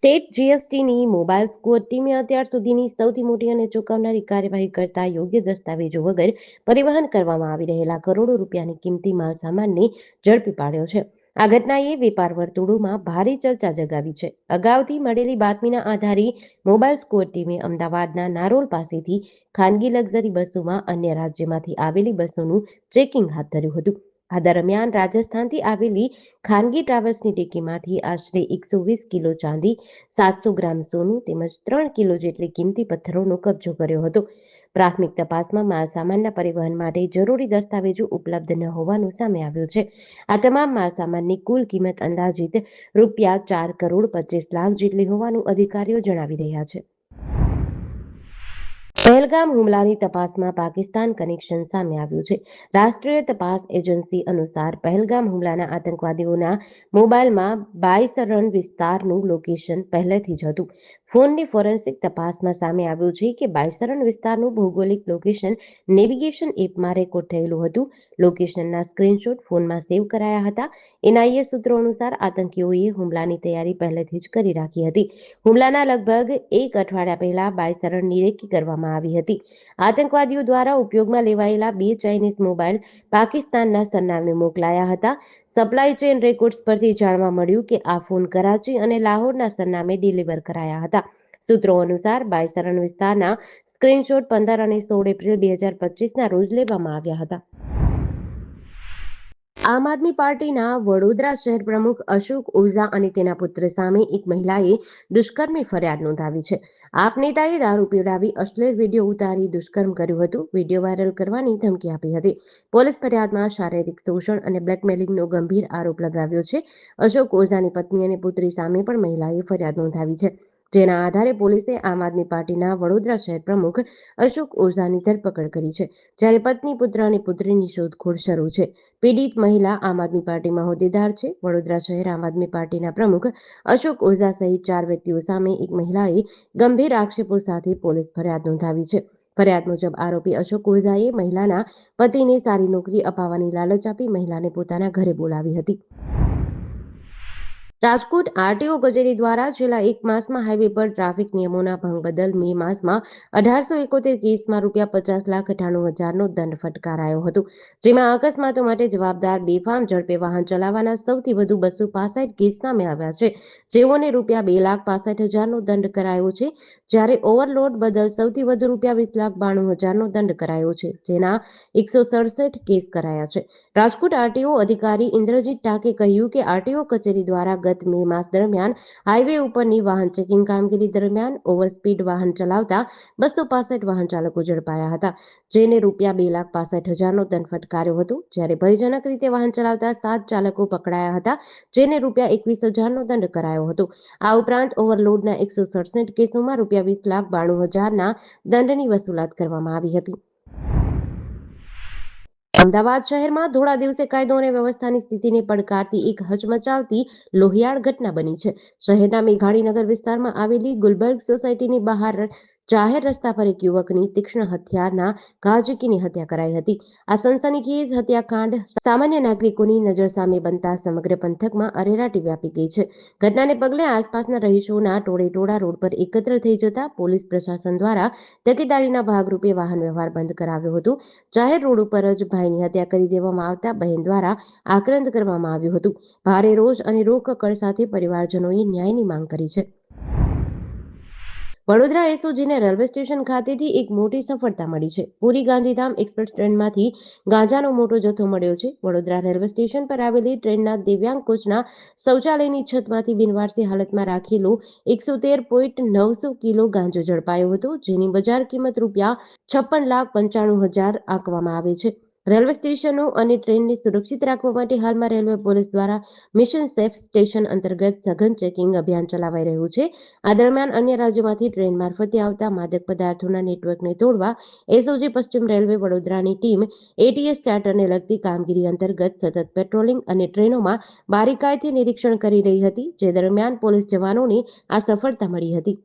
State જીએસટીની mobile score ટીમે અત્યાર સુધીની સૌથી મોટી અને ચોંકાવનારી કાર્યવાહી કરતા યોગ્ય દસ્તાવેજો વગર પરિવહન કરવામાં આવી રહેલા કરોડો રૂપિયાની કિંમતી માલ સામાનને ઝડપી પાડ્યો છે. આ ઘટનાએ વેપાર વર્તુળોમાં ભારે ચર્ચા જગાવી છે. અગાઉથી મળેલી બાતમીના આધારે મોબાઈલ સ્કોર ટીમે અમદાવાદના નારોલ પાસેથી ખાનગી લક્ઝરી બસોમાં અન્ય રાજ્યમાંથી આવેલી બસોનું ચેકિંગ હાથ ધર્યું હતું. આ દરમિયાન રાજસ્થાનથી આવેલી ખાનગી ટ્રાવેલ્સની ટેકીમાંથી આશરે 120 કિલો ચાંદી, 700 ગ્રામ સોનું તેમજ 3 કિલો જેટલી કિંમતી પથ્થરોનો કબજો કર્યો હતો. પ્રાથમિક તપાસમાં માલસામાનના પરિવહન માટે જરૂરી દસ્તાવેજો ઉપલબ્ધ ન હોવાનું સામે આવ્યું છે. આ તમામ માલસામાનની કુલ કિંમત અંદાજિત ₹4,25,00,000 જેટલી હોવાનું અધિકારીઓ જણાવી રહ્યા છે. પહેલગામ હુમલાની તપાસમાં પાકિસ્તાન કનેક્શન સામે આવ્યું છે. રાષ્ટ્રીય તપાસ એજન્સી અનુસાર પહેલગામ હુમલાના આતંકવાદીઓના મોબાઈલમાં બાયસરણ વિસ્તારનું લોકેશન પહેલેથી જ હતું. ફોનની ફોરેન્સિક તપાસમાં સામે આવ્યું છે કે બાયસરણ વિસ્તારનું ભૌગોલિક લોકેશન નેવિગેશન એપમાં રેકોર્ડ થયેલું હતું. લોકેશનના સ્ક્રીનશોટ ફોનમાં સેવ કરાયા હતા. એનઆઈએ સૂત્રો અનુસાર આતંકીઓએ હુમલાની તૈયારી પહેલેથી જ કરી રાખી હતી. હુમલાના લગભગ એક અઠવાડિયા પહેલા બાયસરણની રેકી કરવામાં આવી હતી. આતંકવાદીઓ દ્વારા ઉપયોગમાં લેવાયેલા 2 ચાઇનીઝ મોબાઈલ પાકિસ્તાનના સરનામે મોકલાયા હતા. સપ્લાય ચેઇન રેકોર્ડ્સ પરથી જાણવા મળ્યું કે આ ફોન કરાચી અને લાહોરના સરનામે ડિલિવર કરાયા હતા. સૂત્રો અનુસાર બાયસરણ વિસ્તારના સ્ક્રીનશોટ 15 અને 16 એપ્રિલ 2025ના રોજ લેવામાં આવ્યા હતા. આમ આદમી પાર્ટીના વડોદરા શહેર પ્રમુખ અશોક ઓઝા અને તેના પુત્ર સામે એક મહિલાએ દુષ્કર્મની ફરિયાદ નોંધાવી છે. આપ નેતાએ દારૂ પીવડાવી અશ્લીલ વિડીયો ઉતારી દુષ્કર્મ કર્યું હતું. વિડીયો વાયરલ કરવાની ધમકી આપી હતી. પોલીસ ફરિયાદમાં શારીરિક શોષણ અને બ્લેકમેલિંગનો ગંભીર આરોપ લગાવ્યો છે. અશોક ઓઝાની પત્ની અને પુત્રી સામે પણ મહિલાએ ફરિયાદ નોંધાવી છે. જેના આધારે પોલીસે આમ આદમી પાર્ટીના વડોદરા શહેર પ્રમુખ અશોક ઓઝાની ધરપકડ કરી છે. જ્યારે પત્ની, પુત્ર અને પુત્રીની શોધખોળ શરૂ છે. પીડિત મહિલા આમ આદમી પાર્ટીમાં હોદ્દેદાર છે. વડોદરા શહેર આમ આદમી પાર્ટીના પ્રમુખ અશોક ઓઝા સહિત 4 વ્યક્તિઓ સામે એક મહિલાએ ગંભીર આક્ષેપો સાથે પોલીસ ફરિયાદ નોંધાવી છે. ફરિયાદ મુજબ આરોપી અશોક ઓઝાએ મહિલાના પતિને સારી નોકરી અપાવવાની લાલચ આપી મહિલાને પોતાના ઘરે બોલાવી હતી. રાજકોટ આરટીઓ કચેરી દ્વારા છેલ્લા 1 માસમાં હાઈવે પર ટ્રાફિક નિયમોના ભંગ બદલ મે માસમાં 1871 કેસમાં ₹50,98,000નો દંડ ફટકારાયો હતો. જેમાં અકસ્માતો માટે જવાબદાર બેફામ ઝડપે વાહન ચલાવવાના સૌથી વધુ 265 કેસ સામે આવ્યા છે. જેઓને ₹2,65,000નો દંડ કરાયો છે. જ્યારે ઓવરલોડ બદલ સૌથી વધુ ₹20,92,000નો દંડ કરાયો છે. જેના 167 કેસ કરાયા છે. રાજકોટ આરટીઓ અધિકારી ઇન્દ્રજીત ટાકે કહ્યું કે આરટીઓ કચેરી દ્વારા ગત મે માસ દરમિયાન હાઈવે ઉપરની વાહન ચેકિંગ કામગીરી દરમિયાન ઓવરસ્પીડ વાહન ચલાવતા 265 વાહન ચાલકો ઝડપાયા હતા. જેને ₹2,65,000નો દંડ ફટકાર્યો હતો. જ્યારે ભયજનક રીતે વાહન ચલાવતા 7 ચાલકો પકડાયા હતા. જેને ₹21,000નો દંડ કરાયો હતો. આ ઉપરાંત ઓવરલોડના 167 કેસોમાં ₹20,92,000ના દંડની વસૂલાત કરવામાં આવી હતી. અમદાવાદ શહેરમાં ધોળા દિવસે કાયદો અને વ્યવસ્થાની સ્થિતિને પડકારતી એક હચમચાવતી લોહિયાળ ઘટના બની છે. શહેરના મેઘાણીનગર વિસ્તારમાં આવેલી ગુલબર્ગ સોસાયટીની બહાર જાહેર રસ્તા પર એક યુવકની તીક્ષ્ણ હથિયારના ઘા ઝીકીને હત્યા કરાઈ હતી. આ સનસનીખેજ હત્યાકાંડ સામાન્ય નાગરિકોની નજર સામે બનતા સમગ્ર પંથકમાં અરેરાટી વ્યાપી ગઈ છે. ઘટનાને પગલે આસપાસના રહીશોના ટોળેટોળા રોડ પર એકત્ર થઈ જતા પોલીસ પ્રશાસન દ્વારા તકેદારીના ભાગરૂપે વાહન વ્યવહાર બંધ કરાવ્યો હતો. જાહેર રોડ ઉપર જ ભાઈની હત્યા કરી દેવામાં આવતા બહેન દ્વારા આક્રંદ કરવામાં આવ્યું હતું. ભારે રોષ અને રોકકળ સાથે પરિવારજનોએ ન્યાયની માંગ કરી છે. વડોદરા એસઓજીને રેલવે સ્ટેશન ખાતેથી એક મોટી સફળતા મળી છે. પુરી ગાંધીધામ એક્સપ્રેસ ટ્રેનમાંથી ગાંજાનો મોટો જથ્થો મળ્યો છે. વડોદરા રેલવે સ્ટેશન પર આવેલી ટ્રેનના દિવ્યાંગ કોચના શૌચાલયની છતમાંથી બિનવારસી હાલતમાં રાખેલો 113.900 કિલો ગાંજો ઝડપાયો હતો. જેની બજાર કિંમત ₹56,95,000 આંકવામાં આવે છે. રેલવે સ્ટેશનો અને ટ્રેનને સુરક્ષિત રાખવા માટે હાલમાં રેલવે પોલીસ દ્વારા મિશન સેફ સ્ટેશન અંતર્ગત સઘન ચેકિંગ અભિયાન ચલાવાઈ રહ્યું છે. આ દરમિયાન અન્ય રાજ્યોમાંથી ટ્રેન મારફતે આવતા માદક પદાર્થોના નેટવર્કને તોડવા એસઓજી પશ્ચિમ રેલવે વડોદરાની ટીમ એટીએસ ચાર્ટરને લગતી કામગીરી અંતર્ગત સતત પેટ્રોલિંગ અને ટ્રેનોમાં બારીકાઈથી નિરીક્ષણ કરી રહી હતી. જે દરમિયાન પોલીસ જવાનોને આ સફળતા મળી હતી.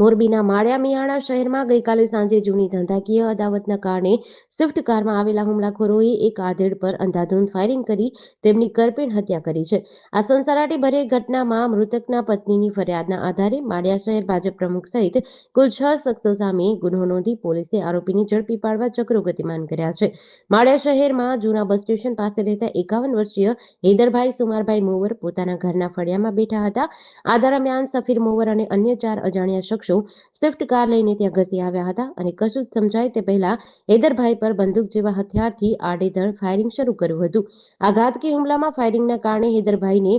મોરબીના માળિયા મિયાણા શહેરમાં ગઈકાલે સાંજે જૂની ધંધાકીય અદાવતના કારણે સ્વિફ્ટ કારમાં આવેલા હુમલાખોરોએ એક આધેડ પર અંધાધૂંધ ફાયરિંગ કરી તેમની કરપીણ હત્યા કરી છે. આ સનસનાટીભરી ઘટનામાં મૃતકના પત્નીની ફરિયાદના આધારે માળિયા શહેર ભાજપ પ્રમુખ સહિત કુલ 6 શખ્સો સામે ગુનો નોંધી પોલીસે આરોપીને ઝડપી પાડવા ચક્રો ગતિમાન કર્યા છે. માળિયા શહેરમાં જૂના બસ સ્ટેશન પાસે રહેતા 51 વર્ષીય હેદરભાઈ સુમારભાઈ મોવર પોતાના ઘરના ફળિયામાં બેઠા હતા. આ દરમિયાન સફીર મોવર અને અન્ય 4 અજાણ્યા શખ્સો સ્વિફ્ટ કાર લઈને ત્યાં ઘસી આવ્યા હતા અને કશું જ સમજાય તે પહેલા હેદરભાઈ પર બંદૂક જેવા હથિયારથી આડેધડ ફાયરિંગ શરૂ કર્યું હતું. આ ઘાતકી હુમલામાં ફાયરિંગના કારણે હેદરભાઈને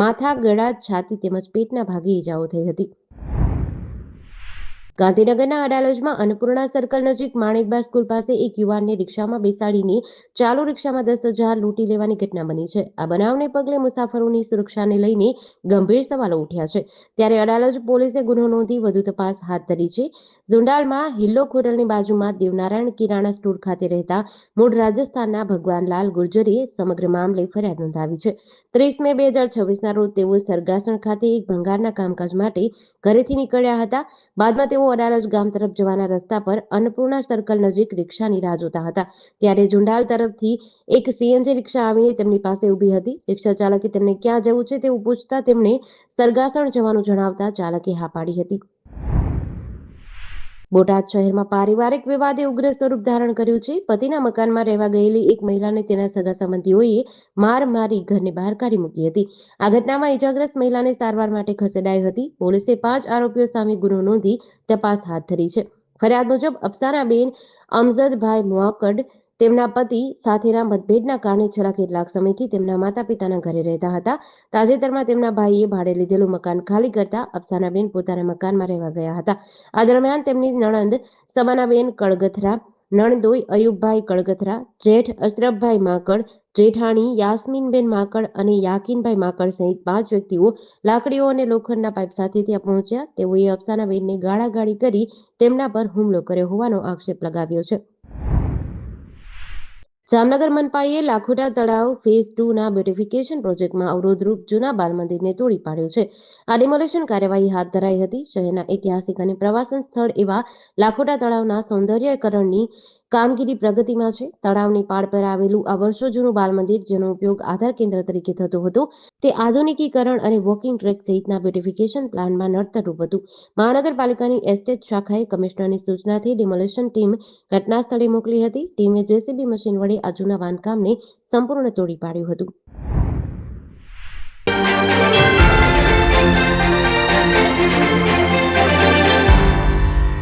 માથા, ગળા, છાતી તેમજ પેટના ભાગે ઈજાઓ થઈ હતી. ગાંધીનગરના અડાલજમાં અન્નપૂર્ણા સર્કલ નજીક માણેકબા સ્કૂલ પાસે એક યુવાનને રિક્ષામાં બેસાડીને ચાલુ રિક્ષામાં 10,000 લૂંટી લેવાની ઘટના બની છે. આ બનાવને પગલે મુસાફરોની સુરક્ષાને લઈને ગંભીર સવાલો ઉઠ્યા છે. ત્યારે અડાલજ પોલીસે ગુનો નોંધી વધુ તપાસ હાથ ધરી છે. ઝુંડાલમાં હિલ્લોલ હોટલની બાજુમાં દેવનારાયણ કિરાણા સ્ટોર ખાતે રહેતા મૂળ રાજસ્થાનના ભગવાનલાલ ગુર્જરે સમગ્ર મામલે ફરિયાદ નોંધાવી છે. 30 મે 2026ના રોજ તેઓ સરગાસણ ખાતે એક ભંગારના કામકાજ માટે ઘરેથી નીકળ્યા હતા. બાદમાં તેઓ અડાલજ ગામ તરફ જવાના રસ્તા પર અન્નપૂર્ણા સર્કલ નજીક રિક્ષાની રાહ જોતા હતા. ત્યારે ઝુંડાલ તરફથી એક સીએનજી રિક્ષા આવીને તેમની પાસે ઊભી હતી. રિક્ષા ચાલકે તેમને ક્યાં જવું છે તેવું પૂછતા તેમણે સરગાસણ જવાનું જણાવતા ચાલકે હા પાડી હતી. બોટાદ શહેરમાં પારિવારિક વિવાદે ઉગ્ર સ્વરૂપ ધારણ કર્યું છે. પતિના મકાનમાં રહેવા ગયેલી એક મહિલાને તેના સગા સંબંધીઓએ માર મારી ઘરની બહાર કાઢી મૂકી હતી. આ ઘટનામાં ઇજાગ્રસ્ત મહિલાને સારવાર માટે ખસેડાઈ હતી. પોલીસે 5 આરોપીઓ સામે ગુનો નોંધી તપાસ હાથ ધરી છે. ફરિયાદ મુજબ અફસાનાબેન અમજદભાઈ મુઆક્કડ તેમના પતિ સાથેના મતભેદના કારણે છેલ્લા કેટલાક સમયથી તેમના માતા-પિતાના ઘરે રહેતા હતા. તાજેતરમાં તેમના ભાઈએ ભાડે લીધેલું મકાન ખાલી કરતા અફસાનાબેન પોતાના મકાનમાં રહેવા ગયા હતા. આ દરમિયાન તેમની નણંદ સબાનાબેન કળગથરા, નણદોઈ અયુબભાઈ કળગથરા, જેઠ અશરફભાઈ માકડ, જેઠાણી યાસ્મીનબેન માકડ અને યાકીનભાઈ માકડ સહિત 5 વ્યક્તિઓ લાકડીઓ અને લોખંડના પાઇપ સાથે ત્યાં પહોંચ્યા. તેઓએ અફસાનાબેનને ગાળાગાળી કરી તેમના પર હુમલો કર્યો હોવાનો આક્ષેપ લગાવ્યો છે. જામનગર મનપાએ લાખોટા તળાવ ફેઝ 2ના બ્યુટિફિકેશન પ્રોજેક્ટમાં અવરોધરૂપ જૂના બાલ મંદિરને તોડી પાડ્યો છે. આ ડિમોલિશન કાર્યવાહી હાથ ધરાઈ હતી. શહેરના ઐતિહાસિક અને પ્રવાસન સ્થળ એવા લાખોટા તળાવના સૌંદર્યીકરણની કામગીરી પ્રગતિમાં છે. તળાવની પાળ પર આવેલું આ વર્ષો જૂનું બાલ મંદિર, જેનો ઉપયોગ આધાર કેન્દ્ર તરીકે થતો હતો, તે આધુનિકીકરણ અને વોકિંગ ટ્રેક સહિતના બ્યુટિફિકેશન પ્લાનમાં નડતરરૂપ હતું. મહાનગરપાલિકાની એસ્ટેટ શાખાએ કમિશનરની સૂચનાથી ડિમોલિશન ટીમ ઘટના સ્થળે મોકલી હતી. ટીમે જેસીબી મશીન વડે આ જૂના બાંધકામને સંપૂર્ણ તોડી પાડ્યું હતું.